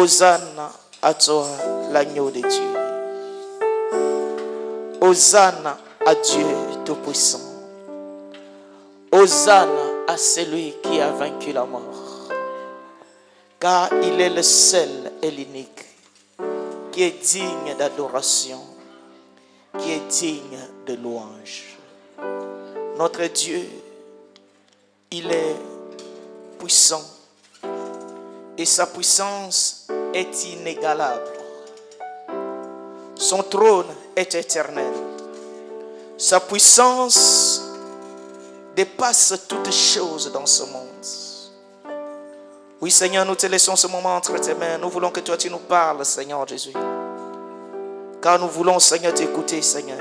Hosanna à toi, l'agneau de Dieu. Hosanna à Dieu Tout-Puissant. Hosanna à celui qui a vaincu la mort. Car il est le seul et l'unique qui est digne d'adoration, qui est digne de louange. Notre Dieu, il est puissant et sa puissance est inégalable. Son trône est éternel. Sa puissance dépasse toutes choses dans ce monde. Oui, Seigneur, nous te laissons ce moment entre tes mains. Nous voulons que toi, tu nous parles, Seigneur Jésus. Car nous voulons, Seigneur, t'écouter, Seigneur.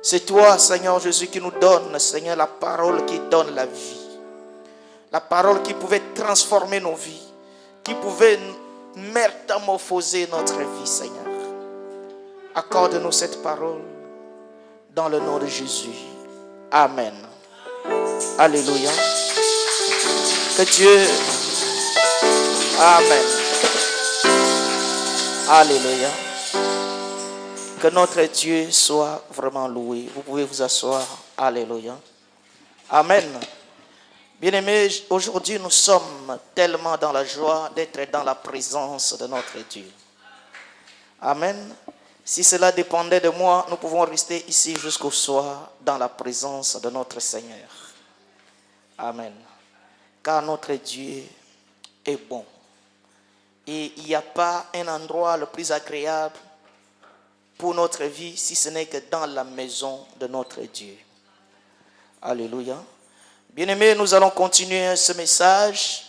C'est toi, Seigneur Jésus, qui nous donne, Seigneur, la parole qui donne la vie. La parole qui pouvait transformer nos vies. Qui pouvait métamorphoser notre vie, Seigneur. Accorde-nous cette parole dans le nom de Jésus. Amen. Alléluia. Que Dieu... Amen. Alléluia. Que notre Dieu soit vraiment loué. Vous pouvez vous asseoir. Alléluia. Amen. Bien-aimés, aujourd'hui nous sommes tellement dans la joie d'être dans la présence de notre Dieu. Amen. Si cela dépendait de moi, nous pouvons rester ici jusqu'au soir dans la présence de notre Seigneur. Amen. Car notre Dieu est bon. Et il n'y a pas un endroit le plus agréable pour notre vie si ce n'est que dans la maison de notre Dieu. Alléluia. Bien-aimés, nous allons continuer ce message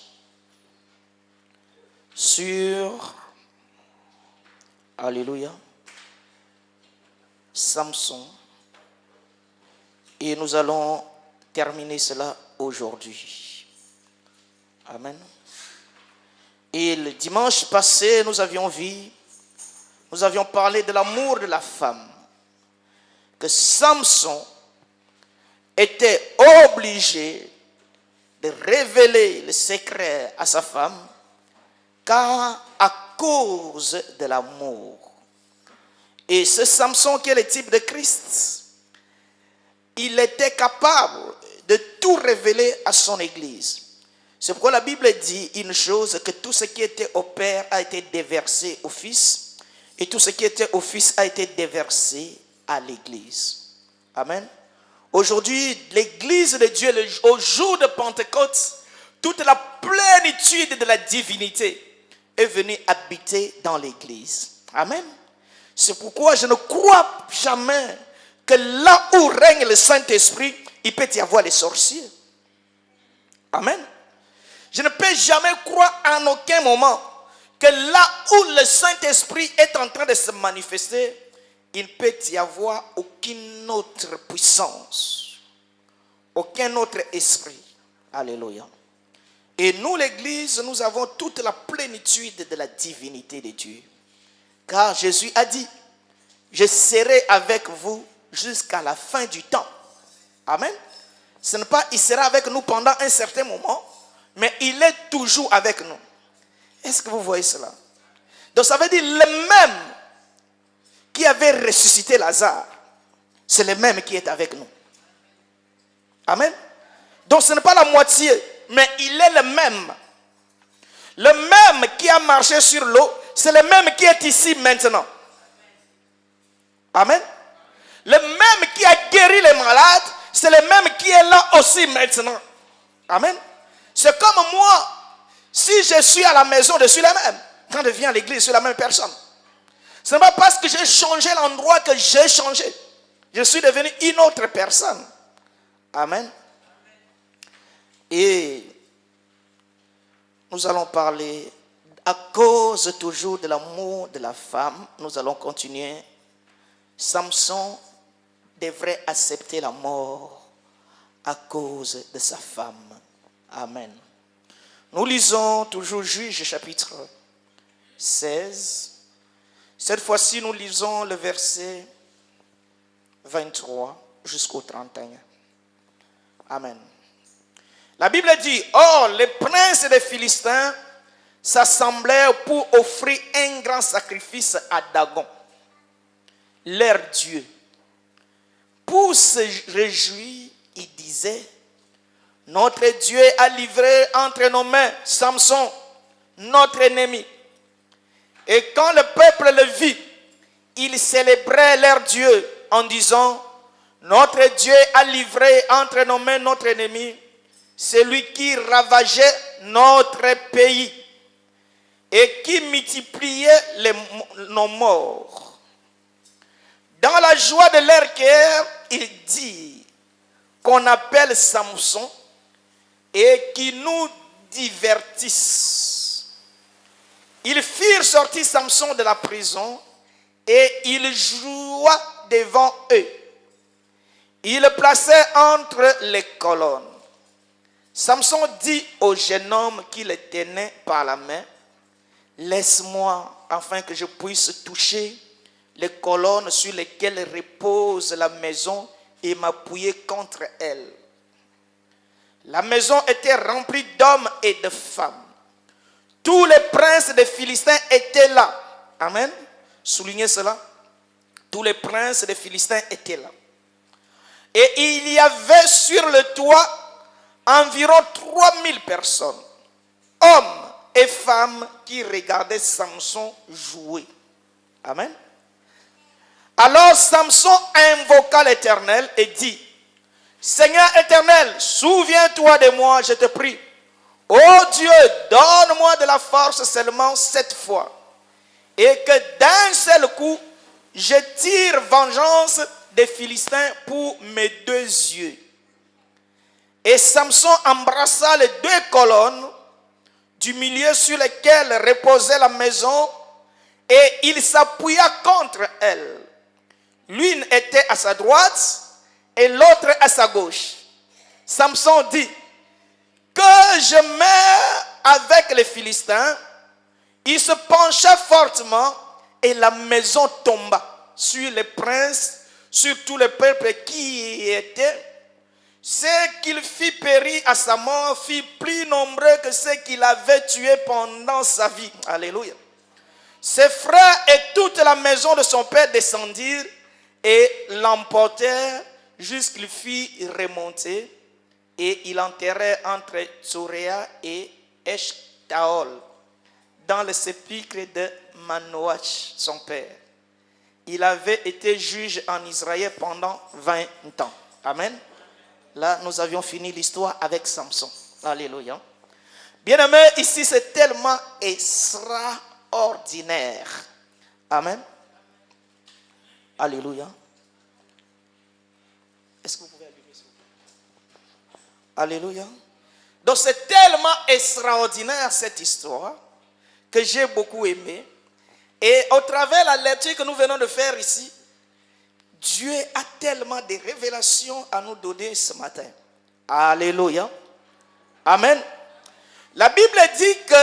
sur, alléluia, Samson. Et nous allons terminer cela aujourd'hui. Amen. Et le dimanche passé, nous avions parlé de l'amour de la femme. Que Samson était obligé de révéler le secret à sa femme, car à cause de l'amour. Et ce Samson qui est le type de Christ, il était capable de tout révéler à son Église. C'est pourquoi la Bible dit une chose, que tout ce qui était au Père a été déversé au Fils, et tout ce qui était au Fils a été déversé à l'Église. Amen. Aujourd'hui, l'Église de Dieu, au jour de Pentecôte, toute la plénitude de la divinité est venue habiter dans l'Église. Amen. C'est pourquoi je ne crois jamais que là où règne le Saint-Esprit, il peut y avoir les sorciers. Amen. Je ne peux jamais croire en aucun moment que là où le Saint-Esprit est en train de se manifester, il ne peut y avoir aucune autre puissance, aucun autre esprit. Alléluia. Et nous, l'Église, nous avons toute la plénitude de la divinité de Dieu. Car Jésus a dit, je serai avec vous jusqu'à la fin du temps. Amen. Ce n'est pas, il sera avec nous pendant un certain moment, mais il est toujours avec nous. Est-ce que vous voyez cela? Donc ça veut dire le même qui avait ressuscité Lazare, c'est le même qui est avec nous. Amen. Donc ce n'est pas la moitié, mais il est le même. Le même qui a marché sur l'eau, c'est le même qui est ici maintenant. Amen. Le même qui a guéri les malades, c'est le même qui est là aussi maintenant. Amen. C'est comme moi, si je suis à la maison, je suis le même. Quand je viens à l'église, je suis la même personne. Ce n'est pas parce que j'ai changé l'endroit que j'ai changé. Je suis devenu une autre personne. Amen. Et nous allons parler, à cause toujours de l'amour de la femme, nous allons continuer. Samson devrait accepter la mort à cause de sa femme. Amen. Nous lisons toujours Juges chapitre 16. Cette fois-ci, nous lisons le verset 23 jusqu'au 31. Amen. La Bible dit, « Or, les princes des Philistins s'assemblèrent pour offrir un grand sacrifice à Dagon, leur Dieu. Pour se réjouir, ils disaient, notre Dieu a livré entre nos mains Samson, notre ennemi. Et quand le peuple le vit, ils célébraient leur Dieu en disant, notre Dieu a livré entre nos mains notre ennemi, celui qui ravageait notre pays et qui multipliait nos morts. Dans la joie de leur cœur, il dit qu'on appelle Samson et qui nous divertisse. Ils firent sortir Samson de la prison et il joua devant eux. Il le plaçait entre les colonnes. Samson dit au jeune homme qui le tenait par la main, laisse-moi afin que je puisse toucher les colonnes sur lesquelles repose la maison et m'appuyer contre elles. La maison était remplie d'hommes et de femmes. Tous les princes des Philistins étaient là. Amen. Soulignez cela. Tous les princes des Philistins étaient là. Et il y avait sur le toit environ 3000 personnes, hommes et femmes qui regardaient Samson jouer. Amen. Alors Samson invoqua l'Éternel et dit, Seigneur éternel, souviens-toi de moi, je te prie. Ô Dieu, donne-moi de la force seulement cette fois, et que d'un seul coup, je tire vengeance des Philistins pour mes deux yeux. Et Samson embrassa les deux colonnes du milieu sur lesquelles reposait la maison et il s'appuya contre elles. L'une était à sa droite et l'autre à sa gauche. Samson dit, que je meure avec les Philistins. Il se pencha fortement et la maison tomba sur les princes, sur tout le peuple qui y était. Ce qu'il fit périr à sa mort fit plus nombreux que ceux qu'il avait tués pendant sa vie. Alléluia. Ses frères et toute la maison de son père descendirent et l'emportèrent jusqu'il fit remonter. Et il enterrait entre Tsoréa et Eshtaol dans le sépulcre de Manoach, son père. Il avait été juge en Israël pendant 20 ans. Amen. Là, nous avions fini l'histoire avec Samson. Alléluia. Bien-aimés, ici, c'est tellement extraordinaire. Amen. Alléluia. Est-ce que vous pouvez allumer, s'il vous plaît? Alléluia. Donc, c'est tellement extraordinaire, cette histoire, que j'ai beaucoup aimé. Et au travers de la lecture que nous venons de faire ici, Dieu a tellement de révélations à nous donner ce matin. Alléluia. Amen. La Bible dit que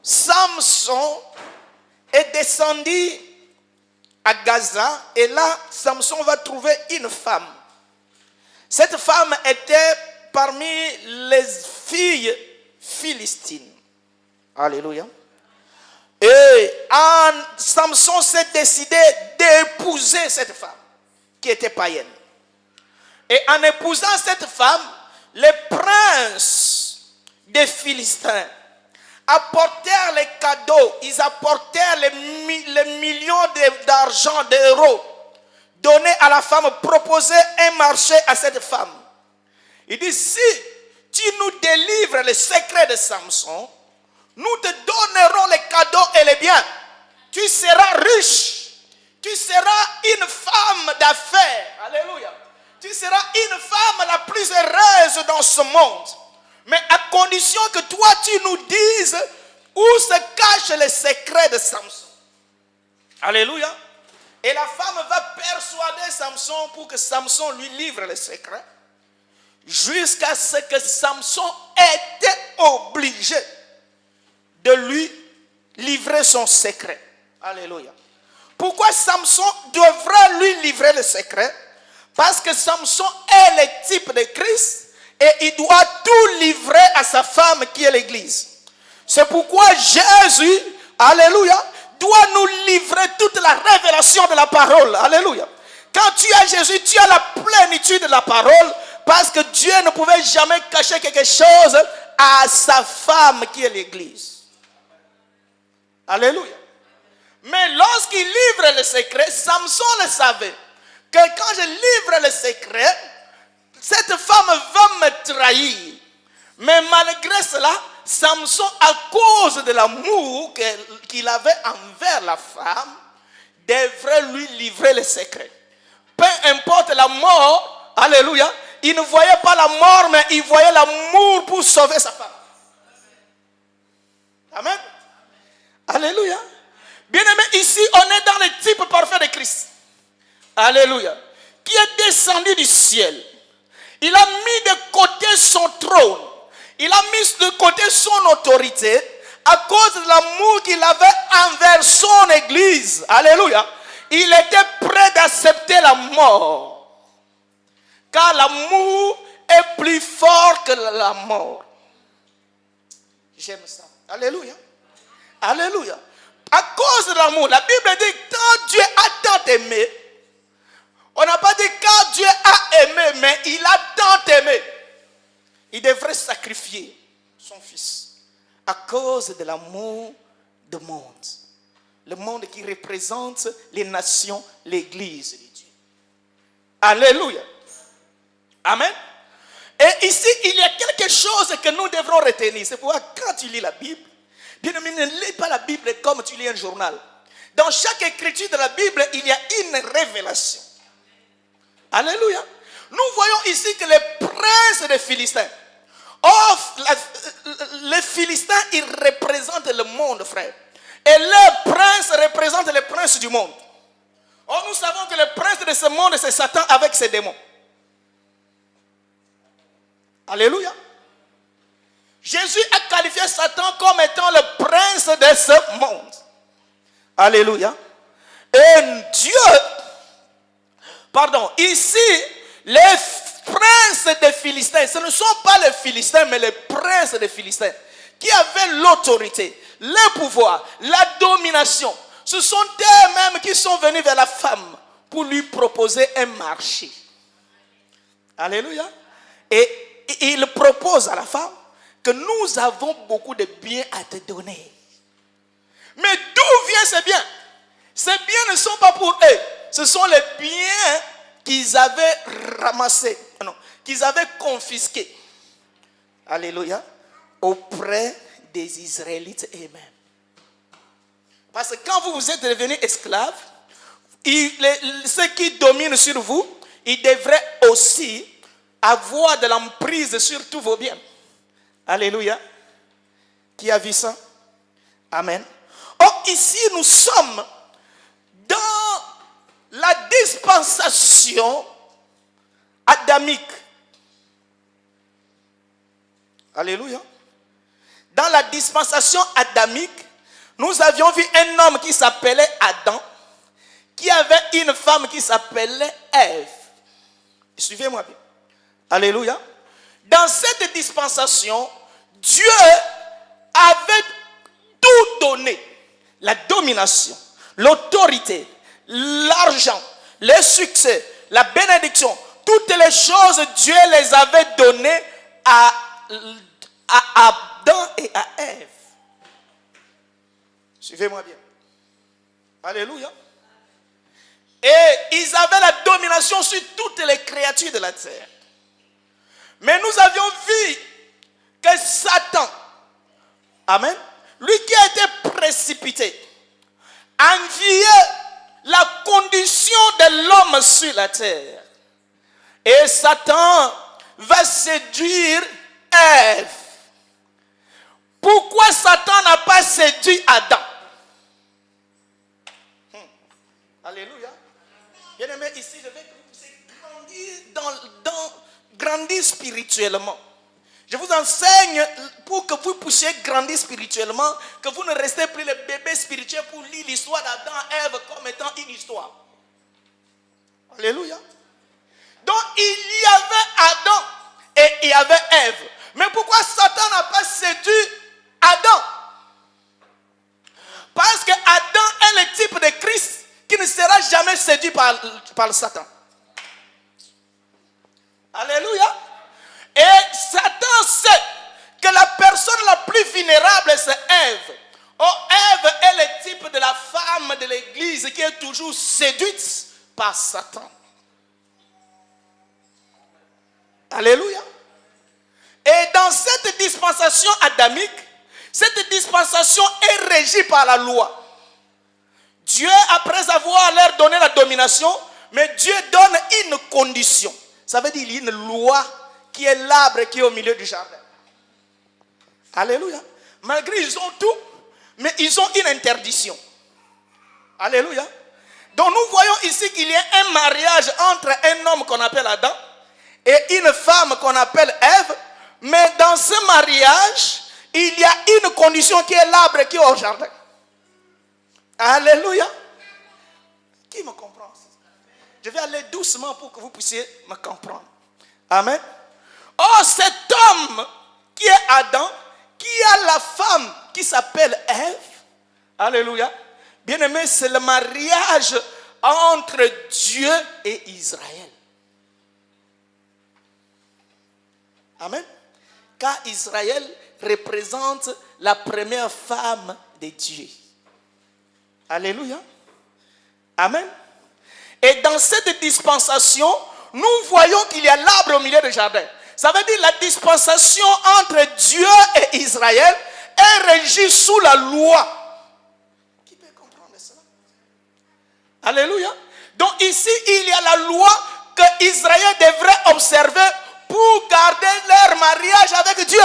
Samson est descendu à Gaza et là, Samson va trouver une femme. Cette femme était parmi les filles philistines. Alléluia. Et Samson s'est décidé d'épouser cette femme qui était païenne. Et en épousant cette femme, les princes des Philistins apportèrent les cadeaux, ils apportèrent les millions d'argent, d'euros donnés à la femme, proposaient un marché à cette femme. Il dit, si tu nous délivres le secret de Samson, nous te donnerons les cadeaux et les biens. Tu seras riche. Tu seras une femme d'affaires. Alléluia. Tu seras une femme la plus heureuse dans ce monde. Mais à condition que toi, tu nous dises où se cache le secret de Samson. Alléluia. Et la femme va persuader Samson pour que Samson lui livre le secret. Jusqu'à ce que Samson était obligé de lui livrer son secret. Alléluia. Pourquoi Samson devra lui livrer le secret? Parce que Samson est le type de Christ et il doit tout livrer à sa femme qui est l'Église. C'est pourquoi Jésus, alléluia, doit nous livrer toute la révélation de la parole. Alléluia. Quand tu as Jésus, tu as la plénitude de la parole, parce que Dieu ne pouvait jamais cacher quelque chose à sa femme qui est l'Église. Alléluia. Mais lorsqu'il livre le secret, Samson le savait, que quand je livre le secret, cette femme va me trahir. Mais malgré cela, Samson, à cause de l'amour qu'il avait envers la femme, devrait lui livrer le secret. Peu importe la mort, alléluia, il ne voyait pas la mort, mais il voyait l'amour pour sauver sa femme. Amen. Alléluia. Bien-aimé, ici, on est dans le type parfait de Christ. Alléluia. Qui est descendu du ciel. Il a mis de côté son trône. Il a mis de côté son autorité à cause de l'amour qu'il avait envers son église. Alléluia. Il était prêt d'accepter la mort. Car l'amour est plus fort que la mort. J'aime ça. Alléluia. Alléluia. À cause de l'amour, la Bible dit quand Dieu a tant aimé, on n'a pas dit quand Dieu a aimé, mais il a tant aimé. Il devrait sacrifier son fils à cause de l'amour du monde. Le monde qui représente les nations, l'église de Dieu. Alléluia. Amen. Et ici, il y a quelque chose que nous devrons retenir. C'est pourquoi quand tu lis la Bible, bien aimé, ne lis pas la Bible comme tu lis un journal. Dans chaque écriture de la Bible, il y a une révélation. Alléluia. Nous voyons ici que les princes des Philistins, les Philistins, ils représentent le monde, frère. Et les princes représentent les princes du monde. Or, nous savons que le prince de ce monde, c'est Satan avec ses démons. Alléluia. Jésus a qualifié Satan comme étant le prince de ce monde. Alléluia. Et Dieu, ici, les princes des Philistins, ce ne sont pas les Philistins, mais les princes des Philistins, qui avaient l'autorité, le pouvoir, la domination. Ce sont eux-mêmes qui sont venus vers la femme pour lui proposer un marché. Alléluia. Et il propose à la femme que nous avons beaucoup de biens à te donner. Mais d'où vient ces biens? Ces biens ne sont pas pour eux. Ce sont les biens qu'ils avaient ramassés, qu'ils avaient confisqués. Alléluia. Auprès des Israélites eux-mêmes. Parce que quand vous êtes devenus esclaves, ceux qui dominent sur vous, ils devraient aussi avoir de l'emprise sur tous vos biens. Alléluia. Qui a vu ça? Amen. Or, ici, nous sommes dans la dispensation adamique. Alléluia. Dans la dispensation adamique, nous avions vu un homme qui s'appelait Adam, qui avait une femme qui s'appelait Ève. Suivez-moi bien. Alléluia. Dans cette dispensation, Dieu avait tout donné. La domination, l'autorité, l'argent, le succès, la bénédiction. Toutes les choses, Dieu les avait données à Adam et à Ève. Suivez-moi bien. Alléluia. Et ils avaient la domination sur toutes les créatures de la terre. Mais nous avions vu que Satan, amen, lui qui a été précipité, enviait la condition de l'homme sur la terre. Et Satan va séduire Ève. Pourquoi Satan n'a pas séduit Adam? Alléluia. Bien aimé, ici, je vais grandir spirituellement. Je vous enseigne pour que vous puissiez grandir spirituellement, que vous ne restez plus le bébé spirituel pour lire l'histoire d'Adam et Ève comme étant une histoire. Alléluia. Donc, il y avait Adam et il y avait Ève. Mais pourquoi Satan n'a pas séduit Adam? séduit par le Satan. Alléluia. Et Satan sait que la personne la plus vulnérable, c'est Ève. Oh, Ève est le type de la femme de l'église qui est toujours séduite par Satan. Alléluia. Et dans cette dispensation adamique, cette dispensation est régie par la loi. Dieu, après avoir leur donné la domination, mais Dieu donne une condition. Ça veut dire qu'il y a une loi qui est l'arbre qui est au milieu du jardin. Alléluia. Malgré ils ont tout, mais ils ont une interdiction. Alléluia. Donc nous voyons ici qu'il y a un mariage entre un homme qu'on appelle Adam et une femme qu'on appelle Ève. Mais dans ce mariage, il y a une condition qui est l'arbre qui est au jardin. Alléluia. Qui me comprend? Je vais aller doucement pour que vous puissiez me comprendre. Amen. Oh, cet homme qui est Adam, qui a la femme qui s'appelle Ève. Alléluia. Bien-aimé, c'est le mariage entre Dieu et Israël. Amen. Car Israël représente la première femme de Dieu. Alléluia. Amen. Et dans cette dispensation, nous voyons qu'il y a l'arbre au milieu du jardin. Ça veut dire la dispensation entre Dieu et Israël est régie sous la loi. Qui peut comprendre cela? Alléluia. Donc ici, il y a la loi que Israël devrait observer pour garder leur mariage avec Dieu.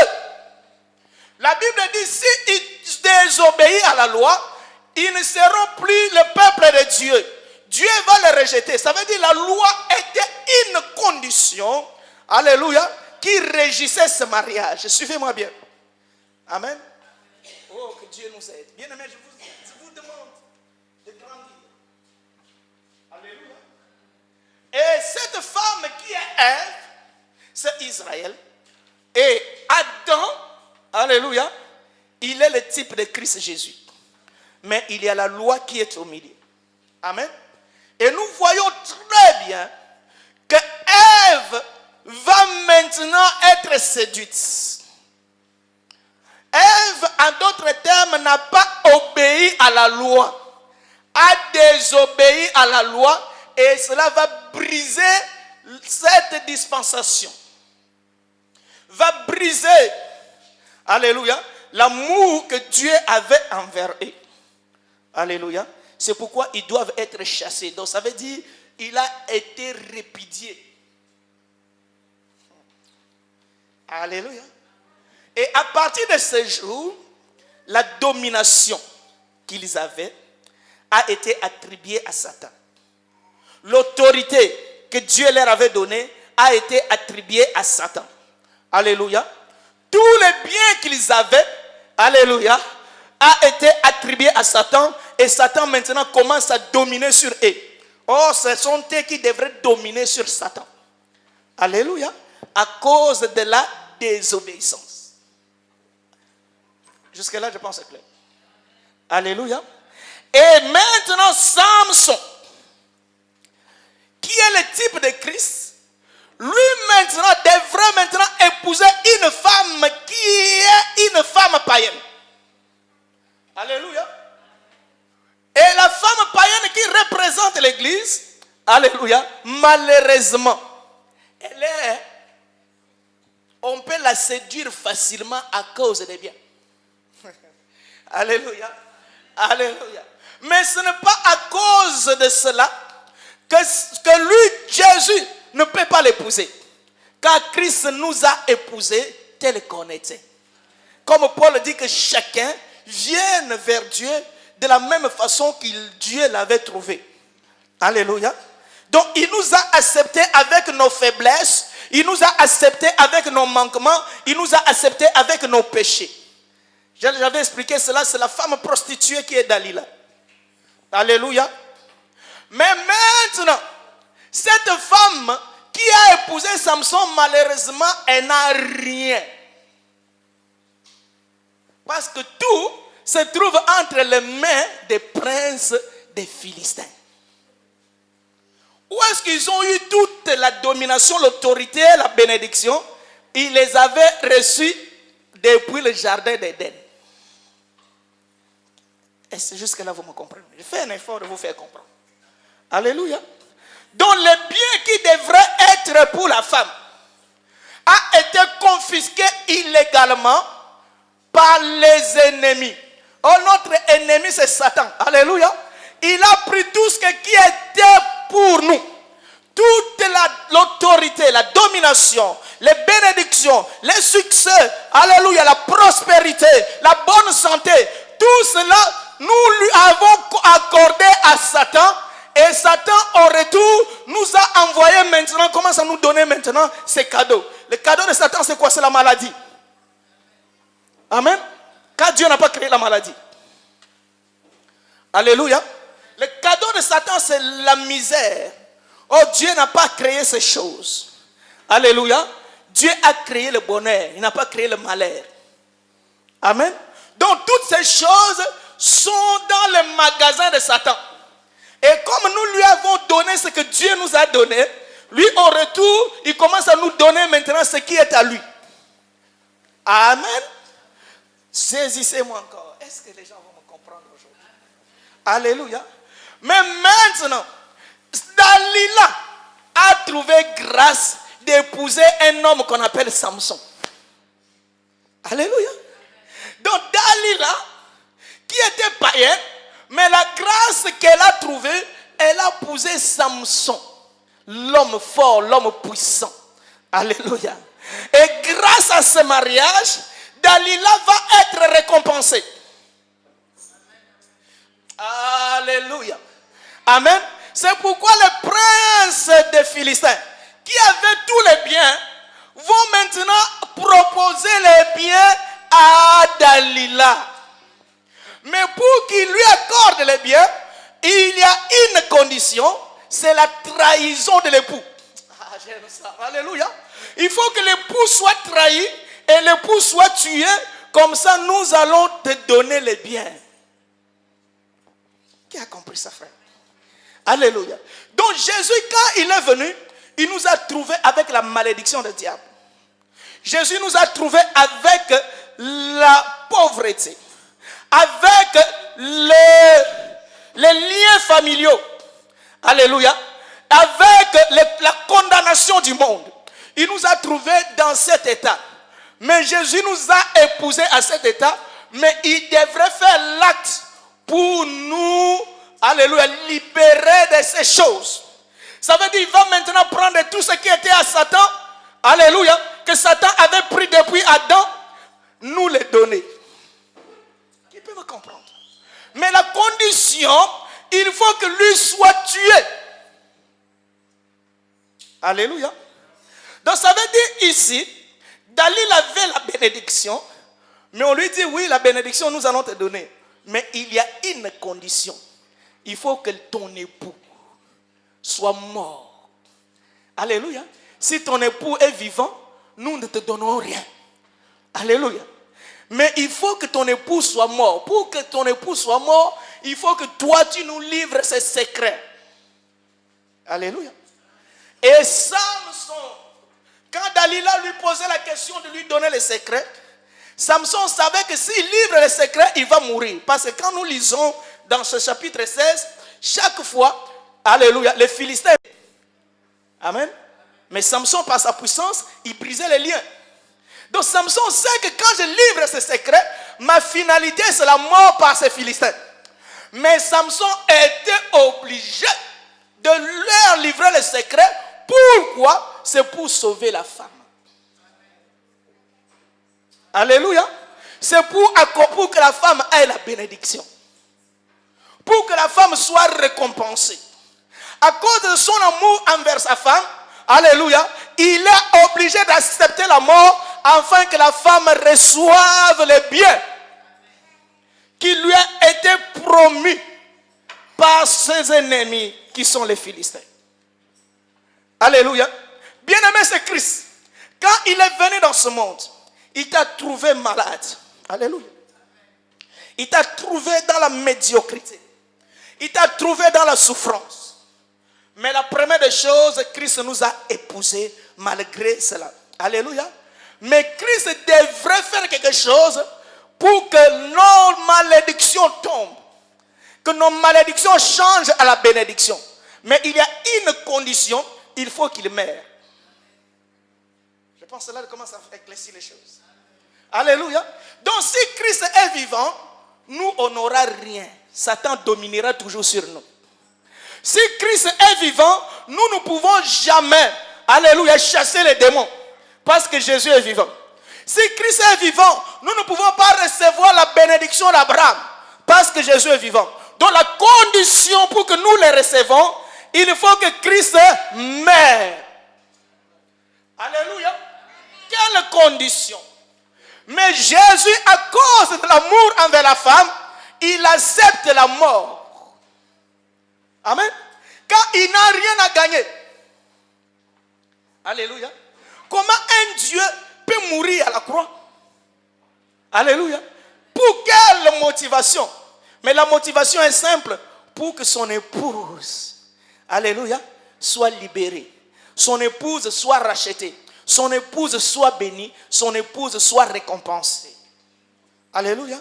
La Bible dit, s'ils désobéissent à la loi, ils ne seront plus le peuple de Dieu. Dieu va les rejeter. Ça veut dire que la loi était une condition, alléluia, qui régissait ce mariage. Suivez-moi bien. Amen. Oh, que Dieu nous aide. Bien aimé, je vous demande de grandir. Alléluia. Et cette femme qui est Ève, c'est Israël. Et Adam, alléluia, il est le type de Christ Jésus. Mais il y a la loi qui est au milieu. Amen. Et nous voyons très bien que Ève va maintenant être séduite. Ève, en d'autres termes, n'a pas obéi à la loi, a désobéi à la loi, et cela va briser cette dispensation. Va briser, alléluia, l'amour que Dieu avait envers eux. Alléluia. C'est pourquoi ils doivent être chassés. Donc ça veut dire il a été répudié. Alléluia. Et à partir de ce jour, la domination qu'ils avaient a été attribuée à Satan. L'autorité que Dieu leur avait donnée a été attribuée à Satan. Alléluia. Tous les biens qu'ils avaient, alléluia, a été attribué à Satan. Et Satan maintenant commence à dominer sur eux. Oh, ce sont eux qui devraient dominer sur Satan. Alléluia. À cause de la désobéissance. Jusque-là, je pense que c'est clair. Alléluia. Et maintenant, Samson, qui est le type de Christ, lui maintenant devrait maintenant épouser une femme qui est une femme païenne. Alléluia. Et la femme païenne qui représente l'église, alléluia, malheureusement, on peut la séduire facilement à cause des biens. Alléluia. Alléluia. Mais ce n'est pas à cause de cela que lui, Jésus, ne peut pas l'épouser. Car Christ nous a épousés tel qu'on était. Comme Paul dit que chacun vienne vers Dieu de la même façon que Dieu l'avait trouvé. Alléluia. Donc il nous a acceptés avec nos faiblesses. Il nous a acceptés avec nos manquements. Il nous a acceptés avec nos péchés. J'avais expliqué cela. C'est la femme prostituée qui est Dalila. Alléluia. Mais maintenant, cette femme qui a épousé Samson, malheureusement, elle n'a rien. Parce que tout se trouve entre les mains des princes des Philistins. Où est-ce qu'ils ont eu toute la domination, l'autorité, la bénédiction? Ils les avaient reçus depuis le jardin d'Éden. Et c'est jusque-là vous me comprenez. Je fais un effort de vous faire comprendre. Alléluia. Donc le bien qui devrait être pour la femme a été confisqué illégalement par les ennemis. Oh, notre ennemi c'est Satan. Alléluia. Il a pris tout ce qui était pour nous. Toute l'autorité, la domination, les bénédictions, les succès, alléluia, la prospérité, la bonne santé, tout cela, nous lui avons accordé à Satan. Et Satan, en retour, nous a envoyé maintenant, commence à nous donner maintenant ces cadeaux. Le cadeau de Satan, c'est quoi? C'est la maladie. Amen. Car Dieu n'a pas créé la maladie. Alléluia. Le cadeau de Satan, c'est la misère. Oh, Dieu n'a pas créé ces choses. Alléluia. Dieu a créé le bonheur. Il n'a pas créé le malheur. Amen. Donc, toutes ces choses sont dans le magasin de Satan. Et comme nous lui avons donné ce que Dieu nous a donné, lui, en retour, il commence à nous donner maintenant ce qui est à lui. Amen. Saisissez-moi encore. Est-ce que les gens vont me comprendre aujourd'hui? Alléluia. Mais maintenant, Dalila a trouvé grâce d'épouser un homme qu'on appelle Samson. Alléluia. Donc Dalila, qui était païenne, mais la grâce qu'elle a trouvée, elle a épousé Samson, l'homme fort, l'homme puissant. Alléluia. Et grâce à ce mariage, Dalila va être récompensée. Alléluia. Amen. C'est pourquoi les princes des Philistins, qui avaient tous les biens, vont maintenant proposer les biens à Dalila. Mais pour qu'il lui accorde les biens, il y a une condition, c'est la trahison de l'époux. Alléluia. Il faut que l'époux soit trahi et l'époux soit tué, comme ça nous allons te donner les biens. Qui a compris ça, frère? Alléluia. Donc Jésus, quand il est venu, il nous a trouvés avec la malédiction du diable. Jésus nous a trouvés avec la pauvreté, avec les liens familiaux. Alléluia. Avec la condamnation du monde. Il nous a trouvés dans cet état. Mais Jésus nous a épousés à cet état. Mais il devrait faire l'acte pour nous, alléluia, libérer de ces choses. Ça veut dire qu'il va maintenant prendre tout ce qui était à Satan, alléluia, que Satan avait pris depuis Adam, nous les donner. Qui peut me comprendre? Mais la condition, il faut que lui soit tué. Alléluia. Donc ça veut dire ici, Dalila avait la bénédiction, mais on lui dit oui, la bénédiction nous allons te donner. Mais il y a une condition. Il faut que ton époux soit mort. Alléluia. Si ton époux est vivant, nous ne te donnons rien. Alléluia. Mais il faut que ton époux soit mort. Pour que ton époux soit mort, il faut que toi tu nous livres ses secrets. Alléluia. Et Samson, quand Dalila lui posait la question de lui donner les secrets, Samson savait que s'il livre les secrets, il va mourir. Parce que quand nous lisons dans ce chapitre 16, chaque fois, alléluia, les Philistins, amen, mais Samson par sa puissance, il brisait les liens. Donc Samson sait que quand je livre ces secrets, ma finalité c'est la mort par ces Philistins. Mais Samson était obligé de leur livrer les secrets. Pourquoi? C'est pour sauver la femme. Alléluia. C'est pour que la femme ait la bénédiction. Pour que la femme soit récompensée. À cause de son amour envers sa femme, alléluia, il est obligé d'accepter la mort afin que la femme reçoive les biens qui lui a été promis par ses ennemis qui sont les Philistins. Alléluia. Bien-aimé, c'est Christ. Quand il est venu dans ce monde, il t'a trouvé malade. Alléluia. Il t'a trouvé dans la médiocrité. Il t'a trouvé dans la souffrance. Mais la première des choses, Christ nous a épousés malgré cela. Alléluia. Mais Christ devrait faire quelque chose pour que nos malédictions tombent. Que nos malédictions changent à la bénédiction. Mais il y a une condition, il faut qu'il meure. Je pense que là commence à éclaircir les choses. Alléluia. Donc si Christ est vivant, nous on n'aura rien. Satan dominera toujours sur nous. Si Christ est vivant, nous ne pouvons jamais, alléluia, chasser les démons. Parce que Jésus est vivant. Si Christ est vivant, nous ne pouvons pas recevoir la bénédiction d'Abraham. Parce que Jésus est vivant. Donc la condition pour que nous les recevons, il faut que Christ meure. Alléluia. Quelle condition? Mais Jésus, à cause de l'amour envers la femme, il accepte la mort. Amen. Car il n'a rien à gagner. Alléluia. Comment un Dieu peut mourir à la croix? Alléluia. Pour quelle motivation? Mais la motivation est simple. Pour que son épouse, alléluia, soit libérée. Son épouse soit rachetée. Son épouse soit bénie. Son épouse soit récompensée. Alléluia.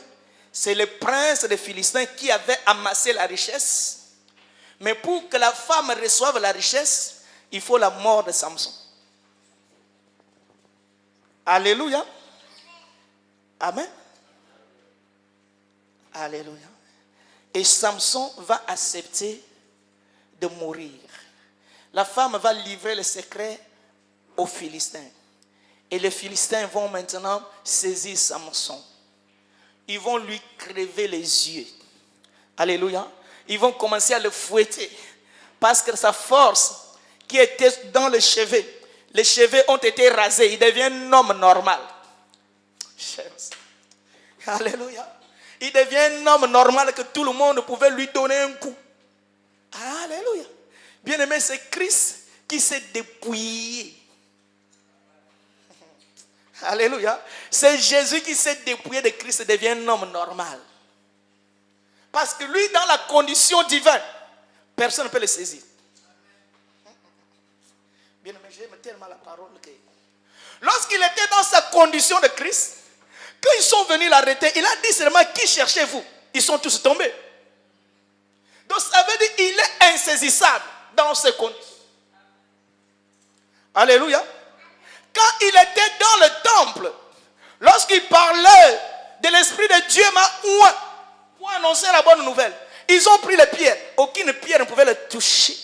C'est le prince des Philistins qui avait amassé la richesse. Mais pour que la femme reçoive la richesse, il faut la mort de Samson. Alléluia. Amen. Alléluia. Et Samson va accepter de mourir. La femme va livrer le secret aux Philistins. Et les Philistins vont maintenant saisir Samson. Ils vont lui crever les yeux. Alléluia. Ils vont commencer à le fouetter. Parce que sa force qui était dans les cheveux ont été rasés. Il devient un homme normal. Alléluia. Il devient un homme normal que tout le monde pouvait lui donner un coup. Alléluia. Bien aimé, c'est Christ qui s'est dépouillé. Alléluia. C'est Jésus qui s'est dépouillé de Christ et devient un homme normal. Parce que lui, dans la condition divine, personne ne peut le saisir. Bien aimé, j'aime tellement la parole que... Lorsqu'il était dans sa condition de Christ, quand ils sont venus l'arrêter, il a dit seulement, qui cherchez-vous? Ils sont tous tombés. Donc ça veut dire qu'il est insaisissable dans ses conditions. Alléluia. Quand il était dans le temple, lorsqu'il parlait de l'Esprit de Dieu, pour annoncer la bonne nouvelle, ils ont pris les pierres. Aucune pierre ne pouvait le toucher.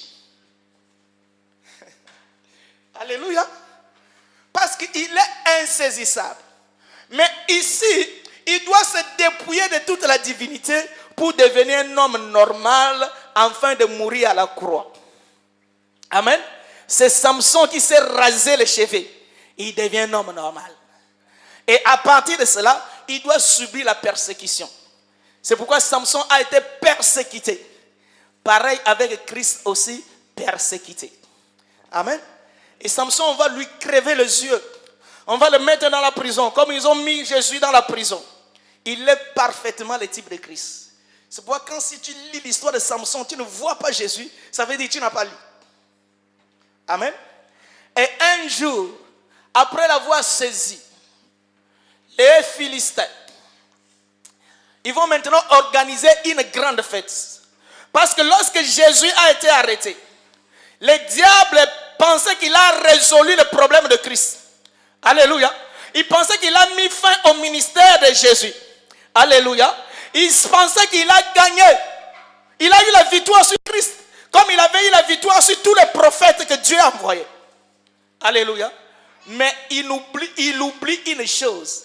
Alléluia. Parce qu'il est insaisissable. Mais ici, il doit se dépouiller de toute la divinité pour devenir un homme normal afin de mourir à la croix. Amen. C'est Samson qui s'est rasé les cheveux. Il devient un homme normal. Et à partir de cela, il doit subir la persécution. C'est pourquoi Samson a été persécuté. Pareil avec Christ aussi persécuté. Amen. Et Samson, on va lui crever les yeux. On va le mettre dans la prison. Comme ils ont mis Jésus dans la prison. Il est parfaitement le type de Christ. C'est pourquoi quand si tu lis l'histoire de Samson, tu ne vois pas Jésus, ça veut dire que tu n'as pas lu. Amen. Et un jour, après l'avoir saisi, les Philistins, ils vont maintenant organiser une grande fête. Parce que lorsque Jésus a été arrêté, le diable pensait qu'il a résolu le problème de Christ. Alléluia. Il pensait qu'il a mis fin au ministère de Jésus. Alléluia. Il pensait qu'il a gagné. Il a eu la victoire sur Christ. Comme il avait eu la victoire sur tous les prophètes que Dieu a envoyés. Alléluia. Mais il oublie une chose.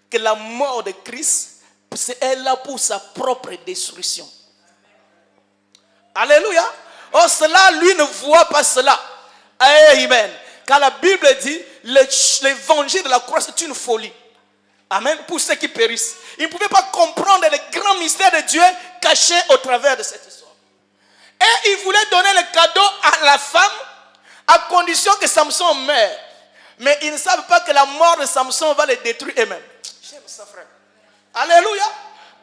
Que la mort de Christ, c'est là pour sa propre destruction. Alléluia. Oh, cela, lui ne voit pas cela. Amen. Car la Bible dit, l'évangile de la croix, c'est une folie. Amen. Pour ceux qui périssent. Ils ne pouvaient pas comprendre le grand mystère de Dieu caché au travers de cette histoire. Et ils voulaient donner le cadeau à la femme à condition que Samson meure. Mais ils ne savent pas que la mort de Samson va les détruire eux-mêmes. J'aime ça, frère. Alléluia.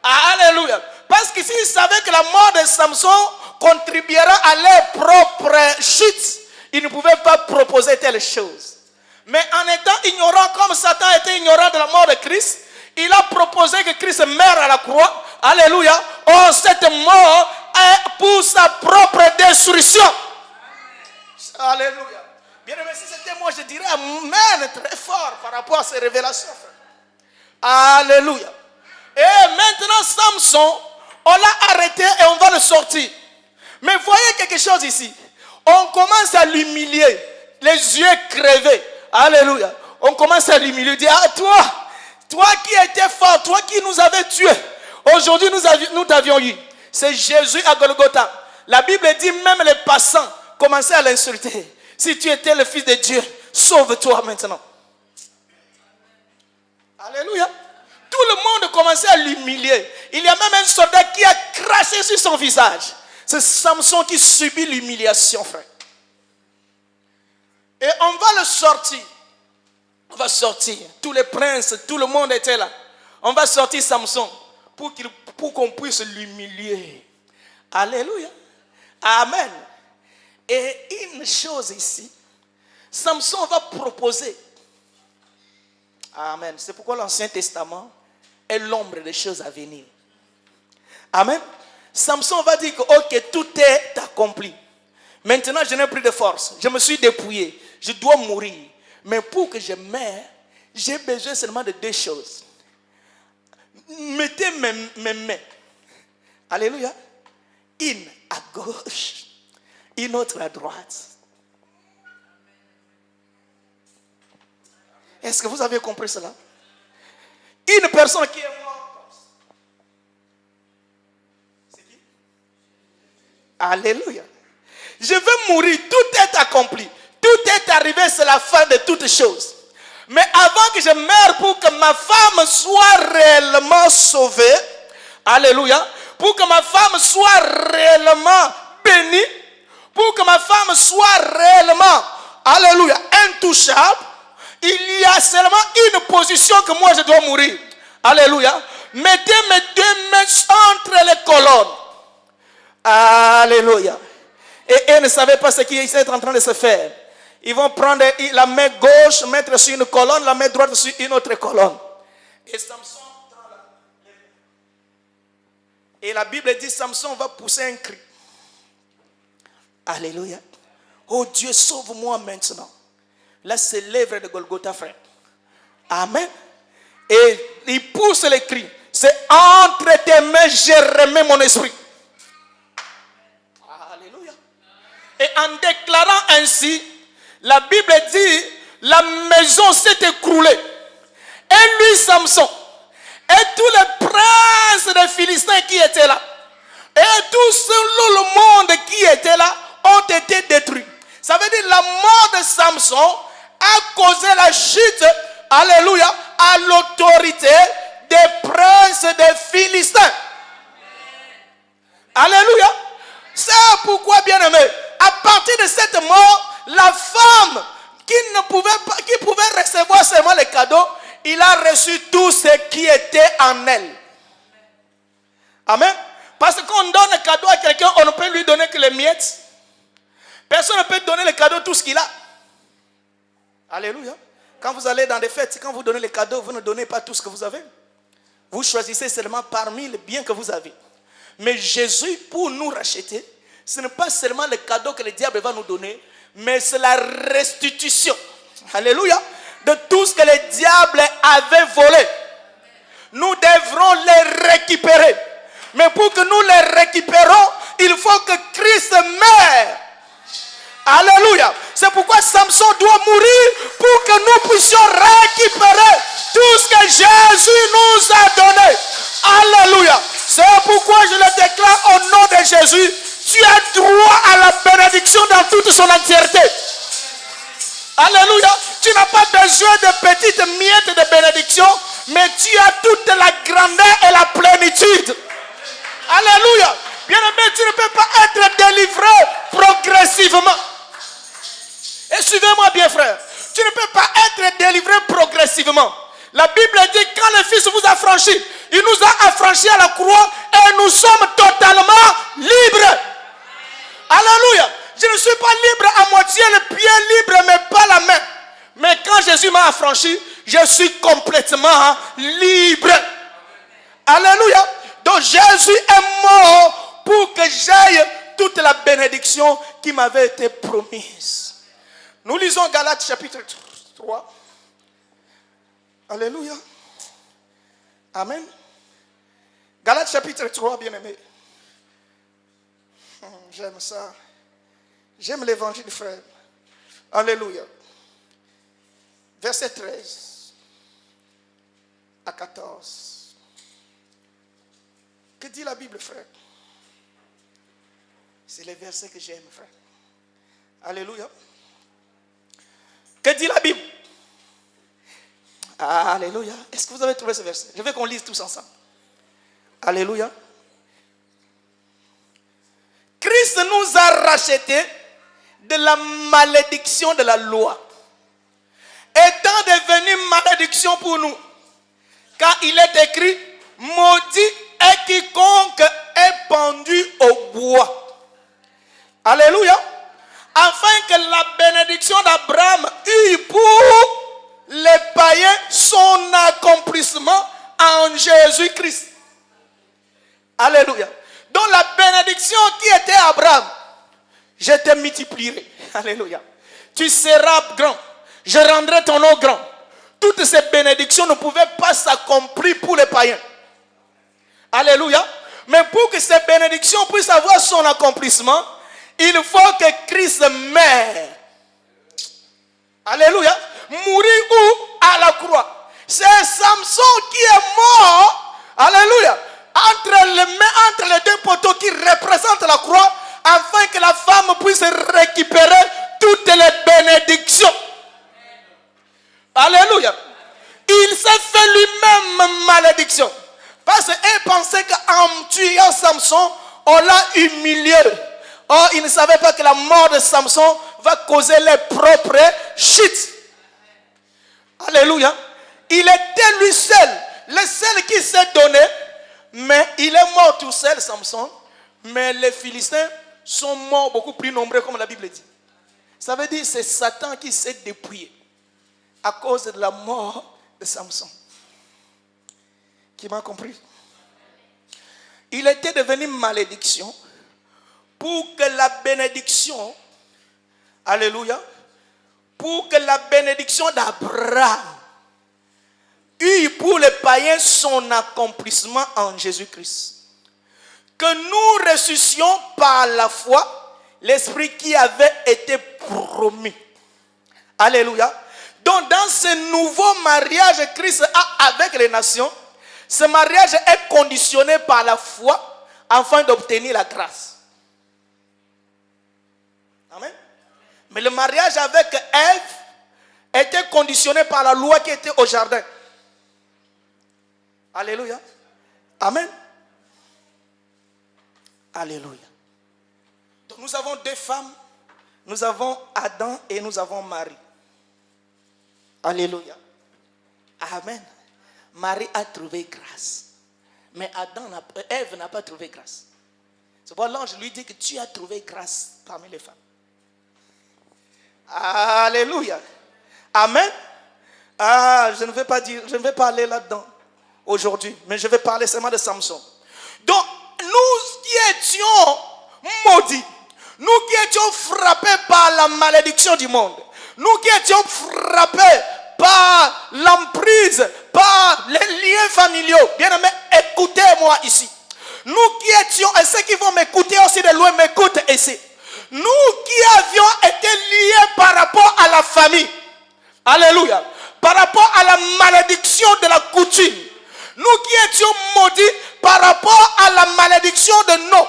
Alléluia. Parce que s'ils savaient que la mort de Samson contribuera à leur propre chute, ils ne pouvaient pas proposer telle chose. Mais en étant ignorant, comme Satan était ignorant de la mort de Christ, il a proposé que Christ meure à la croix. Alléluia. Oh, cette mort est pour sa propre destruction. Alléluia. Bien aimé, si c'était moi, je dirais amen très fort par rapport à ces révélations. Alléluia. Et maintenant, Samson, on l'a arrêté et on va le sortir. Mais voyez quelque chose ici. On commence à l'humilier, les yeux crevés. Alléluia. On commence à l'humilier. Dire, ah, toi qui étais fort, toi qui nous avais tués, aujourd'hui nous t'avions eu. C'est Jésus à Golgotha. La Bible dit même les passants commençaient à l'insulter. Si tu étais le Fils de Dieu, sauve-toi maintenant. Alléluia. Tout le monde commençait à l'humilier. Il y a même un soldat qui a craché sur son visage. C'est Samson qui subit l'humiliation, frère. Et on va le sortir. On va sortir. Tous les princes, tout le monde était là. On va sortir Samson pour qu'on puisse l'humilier. Alléluia. Amen. Et une chose ici, Samson va proposer. Amen. C'est pourquoi l'Ancien Testament est l'ombre des choses à venir. Amen. Samson va dire que ok, tout est accompli. Maintenant, je n'ai plus de force. Je me suis dépouillé. Je dois mourir. Mais pour que je meure, j'ai besoin seulement de deux choses. Mettez mes mains. Alléluia. Une à gauche, une autre à droite. Est-ce que vous avez compris cela? Une personne qui est morte. C'est qui? Alléluia. Je veux mourir. Tout est accompli. Tout est arrivé. C'est la fin de toutes choses. Mais avant que je meure, pour que ma femme soit réellement sauvée. Alléluia. Pour que ma femme soit réellement bénie. Pour que ma femme soit réellement, alléluia, intouchable. Il y a seulement une position que moi je dois mourir. Alléluia. Mettez mes deux mains entre les colonnes. Alléluia. Et eux ne savaient pas ce qui est en train de se faire. Ils vont prendre la main gauche, mettre sur une colonne, la main droite sur une autre colonne. Et Samson prend la main. Et la Bible dit, Samson va pousser un cri. Alléluia. Oh Dieu, sauve-moi maintenant. Là, c'est l'œuvre de Golgotha, frère. Amen. Et il pousse les cris. C'est entre tes mains, j'ai remis mon esprit. Alléluia. Et en déclarant ainsi, la Bible dit, la maison s'est écroulée. Et lui, Samson, et tous les princes des Philistins qui étaient là, et tout le monde qui était là, ont été détruits. Ça veut dire la mort de Samson a causé la chute, alléluia, à l'autorité des princes des Philistins. Alléluia. C'est pourquoi, bien aimé, à partir de cette mort, la femme qui pouvait recevoir seulement les cadeaux, il a reçu tout ce qui était en elle. Amen. Parce qu'on donne un cadeau à quelqu'un, on ne peut lui donner que les miettes. Personne ne peut donner le cadeau tout ce qu'il a. Alléluia. Quand vous allez dans des fêtes, quand vous donnez les cadeaux, vous ne donnez pas tout ce que vous avez. Vous choisissez seulement parmi les biens que vous avez. Mais Jésus, pour nous racheter, ce n'est pas seulement le cadeau que le diable va nous donner, mais c'est la restitution. Alléluia. De tout ce que le diable avait volé. Nous devrons les récupérer. Mais pour que nous les récupérons, il faut que Christ meure. Alléluia. C'est pourquoi Samson doit mourir pour que nous puissions récupérer tout ce que Jésus nous a donné. Alléluia. C'est pourquoi je le déclare au nom de Jésus. Tu as droit à la bénédiction dans toute son entièreté. Alléluia. Tu n'as pas besoin de petites miettes de bénédiction, mais tu as toute la grandeur et la plénitude. Alléluia. Bien aimé, tu ne peux pas être délivré progressivement. Et suivez-moi bien, frère. Tu ne peux pas être délivré progressivement. La Bible dit, quand le Fils vous a franchi, il nous a affranchis à la croix et nous sommes totalement libres. Alléluia. Je ne suis pas libre à moitié, le pied libre, mais pas la main. Mais quand Jésus m'a affranchi, je suis complètement libre. Alléluia. Donc Jésus est mort pour que j'aille toute la bénédiction qui m'avait été promise. Nous lisons Galates chapitre 3. Alléluia. Amen. Galates chapitre 3, bien-aimé. J'aime ça. J'aime l'évangile, frère. Alléluia. Verset 13 à 14. Que dit la Bible, frère? C'est les versets que j'aime, frère. Alléluia. Que dit la Bible? Alléluia. Est-ce que vous avez trouvé ce verset? Je veux qu'on lise tous ensemble. Alléluia. Christ nous a rachetés de la malédiction de la loi, étant devenu malédiction pour nous, car il est écrit, maudit est quiconque est pendu au bois. Alléluia. Afin que la bénédiction d'Abraham eût pour les païens son accomplissement en Jésus-Christ. Alléluia. Donc la bénédiction qui était à Abraham, je te multiplierai. Alléluia. Tu seras grand. Je rendrai ton nom grand. Toutes ces bénédictions ne pouvaient pas s'accomplir pour les païens. Alléluia. Mais pour que ces bénédictions puissent avoir son accomplissement, il faut que Christ meure. Alléluia. Mourir où? À la croix. C'est Samson qui est mort. Alléluia. Entre les deux poteaux qui représentent la croix, afin que la femme puisse récupérer toutes les bénédictions. Alléluia. Il s'est fait lui-même malédiction. Parce qu'il pensait qu'en tuant Samson, on l'a humilié. Or, il ne savait pas que la mort de Samson va causer les propres chutes. Alléluia. Il était lui seul, le seul qui s'est donné. Mais il est mort tout seul, Samson. Mais les Philistins sont morts beaucoup plus nombreux, comme la Bible dit. Ça veut dire que c'est Satan qui s'est dépouillé à cause de la mort de Samson. Qui m'a compris? Il était devenu malédiction pour que la bénédiction, alléluia, pour que la bénédiction d'Abraham eut pour les païens son accomplissement en Jésus-Christ. Que nous ressuscions par la foi l'esprit qui avait été promis. Alléluia. Donc dans ce nouveau mariage que Christ a avec les nations, ce mariage est conditionné par la foi afin d'obtenir la grâce. Amen. Mais le mariage avec Ève était conditionné par la loi qui était au jardin. Alléluia. Amen. Alléluia. Donc nous avons deux femmes. Nous avons Adam et nous avons Marie. Alléluia. Amen. Marie a trouvé grâce. Mais Ève n'a pas trouvé grâce. C'est pourquoi l'ange lui dit que tu as trouvé grâce parmi les femmes. Alléluia. Amen. Je ne vais pas aller là-dedans aujourd'hui, mais je vais parler seulement de Samson. Donc, nous qui étions maudits, nous qui étions frappés par la malédiction du monde, nous qui étions frappés par l'emprise, par les liens familiaux, bien aimés, écoutez-moi ici. Nous qui étions, et ceux qui vont m'écouter aussi de loin m'écoutent ici. Nous qui avions été liés par rapport à la famille, alléluia, par rapport à la malédiction de la coutume, nous qui étions maudits par rapport à la malédiction de nom,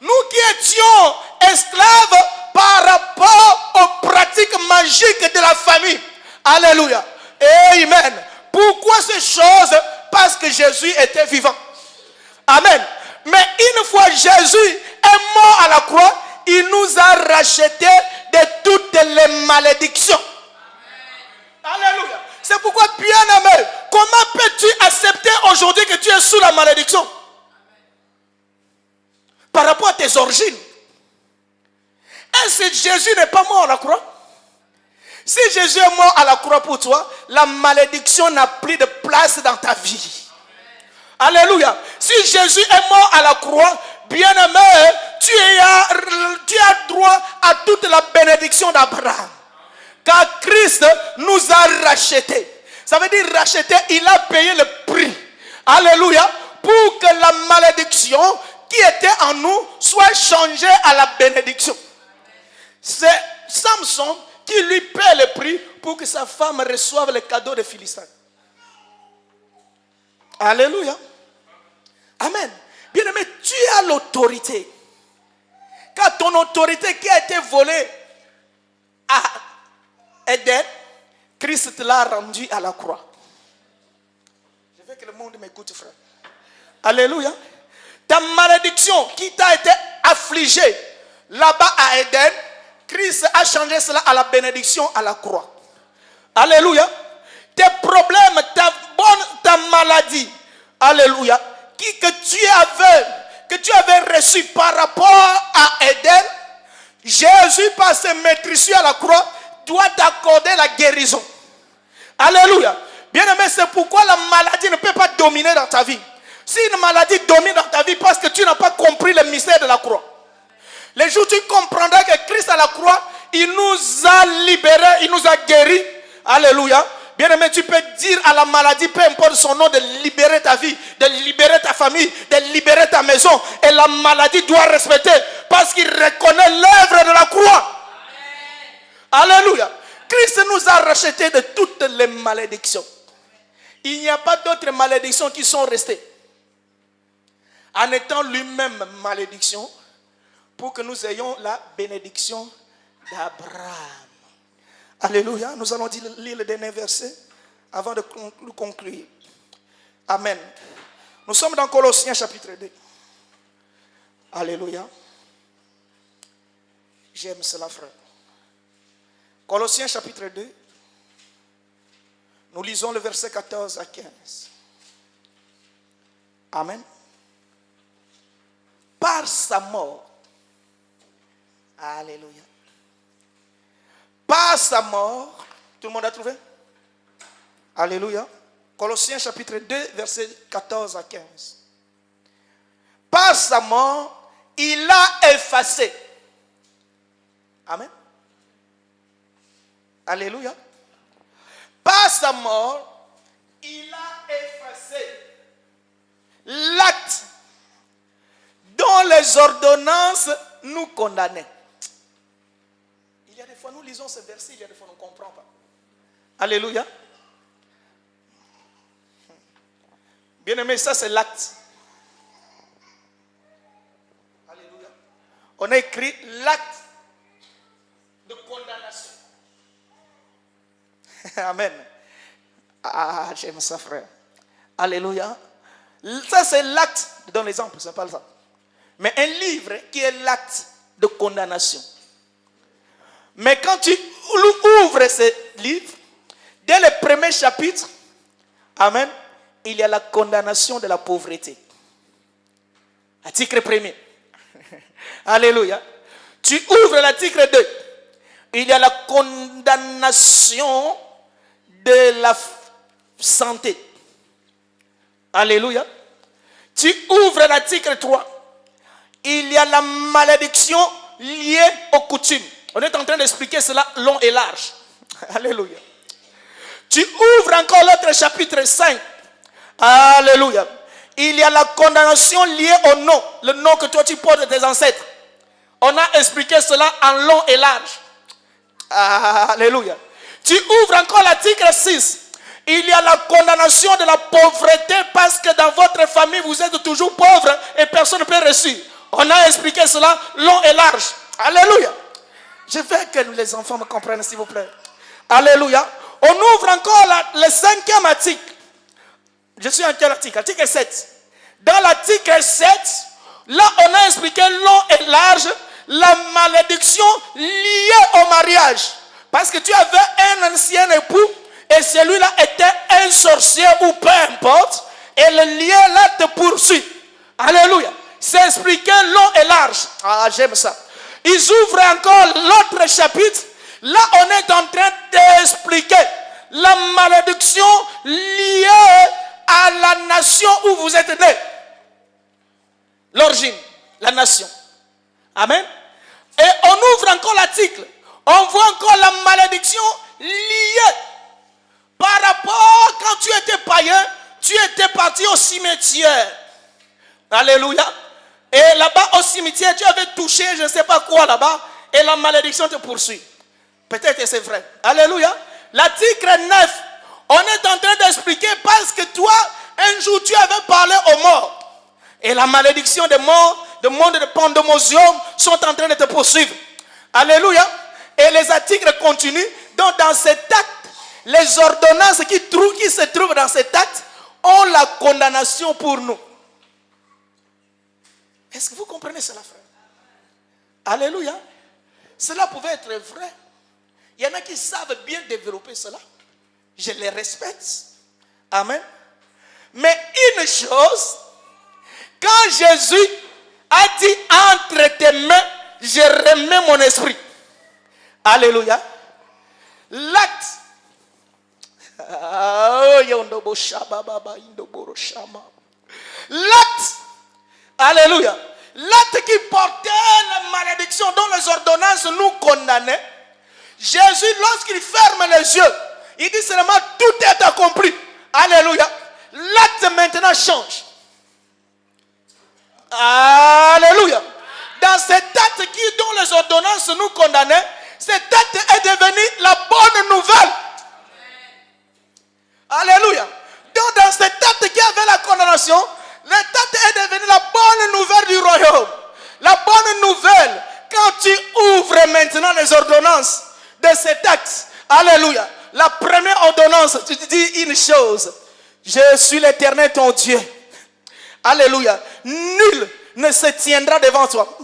nous qui étions esclaves par rapport aux pratiques magiques de la famille, alléluia, amen. Pourquoi ces choses? Parce que Jésus était vivant. Amen. Mais une fois Jésus est mort à la croix, il nous a rachetés de toutes les malédictions. Alléluia. C'est pourquoi, bien aimé, comment peux-tu accepter aujourd'hui que tu es sous la malédiction? Par rapport à tes origines. est-ce que Jésus n'est pas mort à la croix? Si Jésus est mort à la croix pour toi, la malédiction n'a plus de place dans ta vie. Alléluia. Si Jésus est mort à la croix, bien-aimé, tu as droit à toute la bénédiction d'Abraham. Car Christ nous a rachetés. Ça veut dire racheter, il a payé le prix. Alléluia. Pour que la malédiction qui était en nous soit changée à la bénédiction. C'est Samson qui lui paie le prix pour que sa femme reçoive le cadeau de Philistin. Alléluia. Amen. Bien-aimé, tu as l'autorité. Car ton autorité qui a été volée à Éden, Christ te l'a rendue à la croix. Je veux que le monde m'écoute, frère. Alléluia. Ta malédiction qui t'a été affligée là-bas à Éden, Christ a changé cela à la bénédiction à la croix. Alléluia. Tes problèmes, ta maladie, alléluia, que tu avais reçu par rapport à Éden, Jésus par ses maîtrises à la croix doit t'accorder la guérison. Alléluia. Bien-aimé, c'est pourquoi la maladie ne peut pas dominer dans ta vie. Si une maladie domine dans ta vie parce que tu n'as pas compris le mystère de la croix. Les jours où tu comprendras que Christ à la croix, il nous a libérés, il nous a guéris. Alléluia. Bien-aimé, tu peux dire à la maladie, peu importe son nom, de libérer ta vie, de libérer ta famille, de libérer ta maison. Et la maladie doit respecter parce qu'il reconnaît l'œuvre de la croix. Amen. Alléluia. Christ nous a rachetés de toutes les malédictions. Il n'y a pas d'autres malédictions qui sont restées. En étant lui-même malédiction, pour que nous ayons la bénédiction d'Abraham. Alléluia. Nous allons lire le dernier verset avant de conclure. Amen. Nous sommes dans Colossiens chapitre 2. Alléluia. J'aime cela, frère. Colossiens chapitre 2. Nous lisons le verset 14 à 15. Amen. Par sa mort. Alléluia. Par sa mort. Tout le monde a trouvé? Alléluia. Colossiens chapitre 2, verset 14 à 15. Par sa mort, il a effacé. Amen. Alléluia. Par sa mort, il a effacé l'acte dont les ordonnances nous condamnaient. Il y a des fois, nous lisons ce verset, il y a des fois, on ne comprend pas. Alléluia. Bien aimé, ça c'est l'acte. Alléluia. On a écrit l'acte de condamnation. Amen. Ah, j'aime ça, frère. Alléluia. Ça c'est l'acte, je donne l'exemple, c'est pas ça. Mais un livre qui est l'acte de condamnation. Mais quand tu ouvres ce livre, dès le premier chapitre, amen, il y a la condamnation de la pauvreté. Article 1er. Alléluia. Tu ouvres l'article 2. Il y a la condamnation de la santé. Alléluia. Tu ouvres l'article 3. Il y a la malédiction liée aux coutumes. On est en train d'expliquer cela long et large. Alléluia. Tu ouvres encore l'autre chapitre 5. Alléluia. Il y a la condamnation liée au nom. Le nom que toi tu portes de tes ancêtres. On a expliqué cela en long et large. Alléluia. Tu ouvres encore l'article 6. Il y a la condamnation de la pauvreté parce que dans votre famille vous êtes toujours pauvre et personne ne peut réussir. On a expliqué cela long et large. Alléluia. Je veux que les enfants me comprennent, s'il vous plaît. Alléluia. On ouvre encore le 5e article. Je suis en quel article? Article 7. Dans l'article 7, là on a expliqué long et large la malédiction liée au mariage. Parce que tu avais un ancien époux et celui-là était un sorcier ou peu importe. Et le lien là te poursuit. Alléluia. C'est expliqué long et large. Ah, j'aime ça. ils ouvrent encore l'autre chapitre. Là, on est en train d'expliquer la malédiction liée à la nation où vous êtes nés. L'origine, la nation. Amen. Et on ouvre encore l'article. On voit encore la malédiction liée. Par rapport, quand tu étais païen, tu étais parti au cimetière. Alléluia. Et là-bas au cimetière, tu avais touché je ne sais pas quoi là-bas. Et la malédiction te poursuit. Peut-être que c'est vrai. Alléluia. L'article 9, on est en train d'expliquer parce que toi, un jour, tu avais parlé aux morts. Et la malédiction des morts, du monde de pandémosium, sont en train de te poursuivre. Alléluia. Et les articles continuent. Donc, dans cet acte, les ordonnances qui se trouvent dans cet acte ont la condamnation pour nous. Est-ce que vous comprenez cela, frère? Alléluia. Cela pouvait être vrai. Il y en a qui savent bien développer cela. Je les respecte. Amen. Mais une chose, quand Jésus a dit entre tes mains, je remets mon esprit. Alléluia. L'acte. L'acte. Alléluia. L'acte qui portait la malédiction dont les ordonnances nous condamnaient. Jésus, lorsqu'il ferme les yeux, il dit seulement tout est accompli. Alléluia. L'acte maintenant change. Alléluia. Dans cet acte dont les ordonnances nous condamnaient, cet acte est devenu la bonne nouvelle. Alléluia. Donc dans cet acte qui avait la condamnation, l'acte est devenu la bonne nouvelle du royaume. La bonne nouvelle, quand tu ouvres maintenant les ordonnances de cet acte, alléluia. La première ordonnance, tu te dis une chose. Je suis l'Éternel ton Dieu. Alléluia. Nul ne se tiendra devant toi.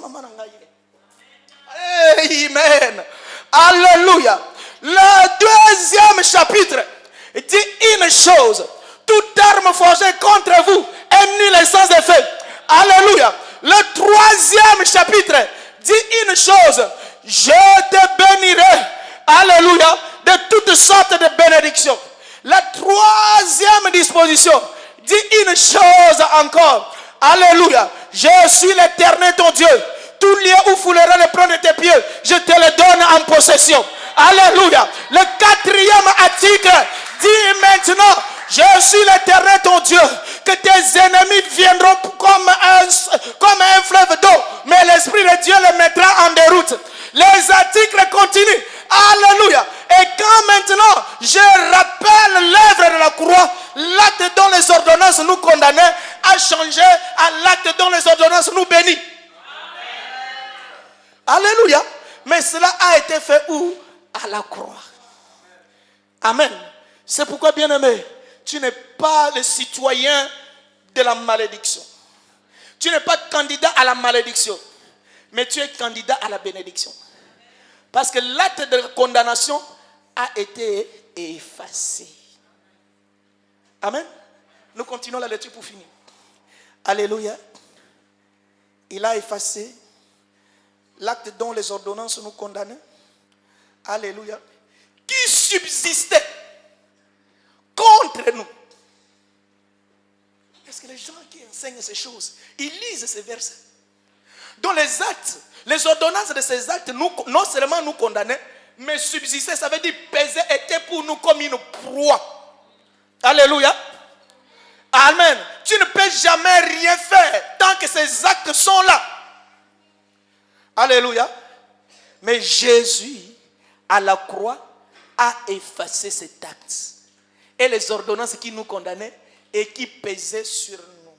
Amen. Alléluia. Le deuxième chapitre dit une chose. Toute arme forgée contre vous est nulle et sans effet. Alléluia. Le troisième chapitre dit une chose. Je te bénirai. Alléluia. De toutes sortes de bénédictions. La troisième disposition dit une chose encore. Alléluia. Je suis l'Éternel ton Dieu. Tout lieu où fouleras le plomb de tes pieds, je te le donne en possession. Alléluia. Le quatrième article dit maintenant, je suis l'Éternel ton Dieu, que tes ennemis viendront comme un fleuve d'eau, mais l'Esprit de Dieu les mettra en déroute. Les articles continuent. Alléluia. Et quand maintenant je rappelle l'œuvre de la croix, l'acte dont les ordonnances nous condamnaient a changé à l'acte dont les ordonnances nous bénissent. Alléluia. Mais cela a été fait où? À la croix. Amen. C'est pourquoi, bien-aimé, tu n'es pas le citoyen de la malédiction. Tu n'es pas candidat à la malédiction, mais tu es candidat à la bénédiction. Parce que l'acte de condamnation a été effacé. Amen. Nous continuons la lecture pour finir. Alléluia. Il a effacé l'acte dont les ordonnances nous condamnaient. Alléluia. Qui subsistait contre nous. Parce que les gens qui enseignent ces choses, ils lisent ces versets. Dans les actes, les ordonnances de ces actes, non seulement nous condamnaient, mais subsister, ça veut dire peser, était pour nous comme une proie. Alléluia. Amen. Tu ne peux jamais rien faire tant que ces actes sont là. Alléluia. Mais Jésus, à la croix, a effacé cet acte. Et les ordonnances qui nous condamnaient et qui pesaient sur nous.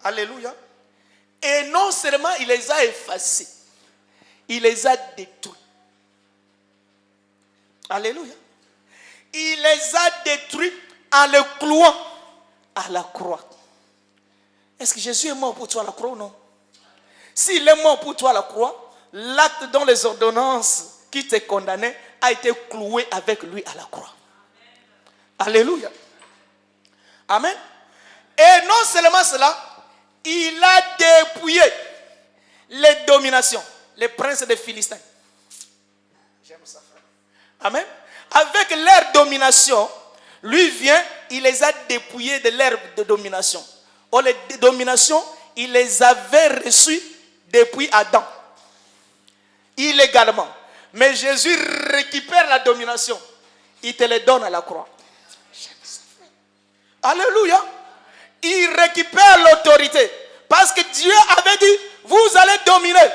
Alléluia. Et non seulement il les a effacés, il les a détruits. Alléluia. Il les a détruits en les clouant à la croix. Est-ce que Jésus est mort pour toi à la croix ou non? S'il est mort pour toi à la croix, l'acte dont les ordonnances qui te condamnaient a été cloué avec lui à la croix. Alléluia. Amen. Et non seulement cela, il a dépouillé les dominations, les princes des Philistins. J'aime ça, frère. Amen. Avec leur domination, lui vient, il les a dépouillés de leur domination. Or, les dominations, il les avait reçues depuis Adam. Illégalement. Mais Jésus récupère la domination. Il te les donne à la croix. Alléluia. Il récupère l'autorité. Parce que Dieu avait dit, vous allez dominer.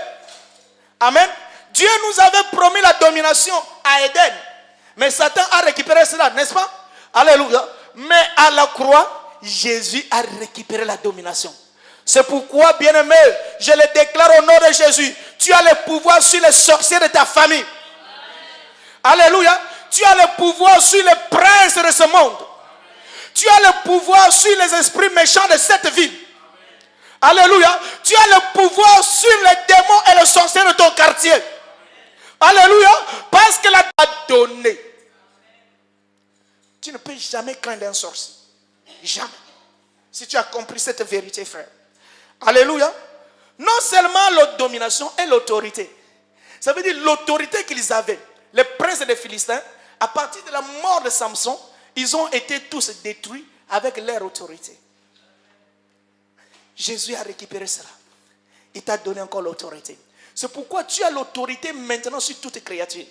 Amen. Dieu nous avait promis la domination à Éden. Mais Satan a récupéré cela, n'est-ce pas? Alléluia. Mais à la croix, Jésus a récupéré la domination. C'est pourquoi, bien-aimé, je le déclare au nom de Jésus. Tu as le pouvoir sur les sorciers de ta famille. Alléluia. Tu as le pouvoir sur les princes de ce monde. Tu as le pouvoir sur les esprits méchants de cette ville. Alléluia. Tu as le pouvoir sur les démons et les sorciers de ton quartier. Alléluia. Parce que la t'a donné. Tu ne peux jamais craindre un sorcier. Jamais. Si tu as compris cette vérité, frère. Alléluia. Non seulement la domination et l'autorité. Ça veut dire l'autorité qu'ils avaient. Les princes des Philistins, à partir de la mort de Samson, ils ont été tous détruits avec leur autorité. Jésus a récupéré cela. Il t'a donné encore l'autorité. C'est pourquoi tu as l'autorité maintenant sur toutes les créatures.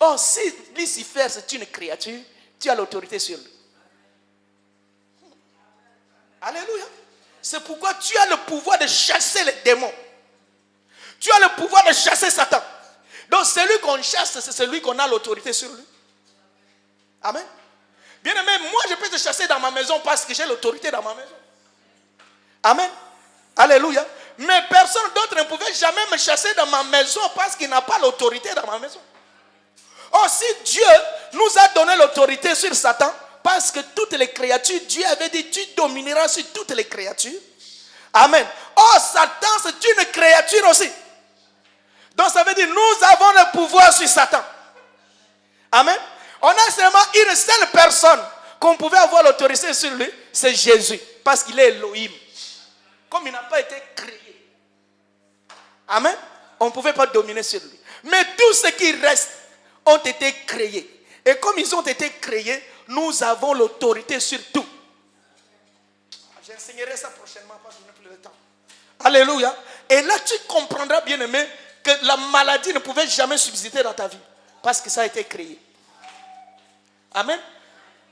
Or, si Lucifer c'est une créature, tu as l'autorité sur lui. Alléluia. C'est pourquoi tu as le pouvoir de chasser les démons. Tu as le pouvoir de chasser Satan. Donc celui qu'on chasse, c'est celui qu'on a l'autorité sur lui. Amen. Bien aimé, moi je peux te chasser dans ma maison parce que j'ai l'autorité dans ma maison. Amen. Alléluia. Mais personne d'autre ne pouvait jamais me chasser dans ma maison parce qu'il n'a pas l'autorité dans ma maison. Or, si Dieu nous a donné l'autorité sur Satan, parce que toutes les créatures, Dieu avait dit, tu domineras sur toutes les créatures. Amen. Or, Satan, c'est une créature aussi. Donc, ça veut dire, nous avons le pouvoir sur Satan. Amen. On a seulement une seule personne qu'on pouvait avoir l'autorité sur lui, c'est Jésus. Parce qu'il est Elohim. Comme il n'a pas été créé. Amen. On ne pouvait pas dominer sur lui. Mais tous ceux qui restent ont été créés. Et comme ils ont été créés, nous avons l'autorité sur tout. J'enseignerai ça prochainement parce que je n'ai plus le temps. Alléluia. Et là, tu comprendras, bien aimé, que la maladie ne pouvait jamais subsister dans ta vie. Parce que ça a été créé. Amen.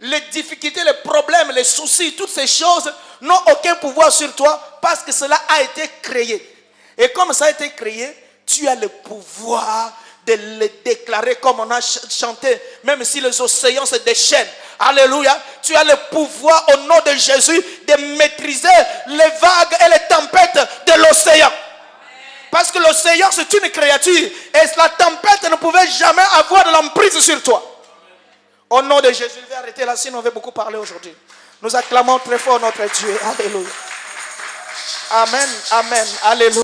Les difficultés, les problèmes, les soucis, toutes ces choses n'ont aucun pouvoir sur toi parce que cela a été créé. Et comme ça a été créé, tu as le pouvoir de le déclarer comme on a chanté, même si les océans se déchaînent. Alléluia. Tu as le pouvoir au nom de Jésus de maîtriser les vagues et les tempêtes de l'océan. Parce que l'océan c'est une créature et la tempête ne pouvait jamais avoir de l'emprise sur toi. Au nom de Jésus, je vais arrêter là, sinon on va beaucoup parler aujourd'hui. Nous acclamons très fort notre Dieu. Alléluia. Amen, amen, alléluia.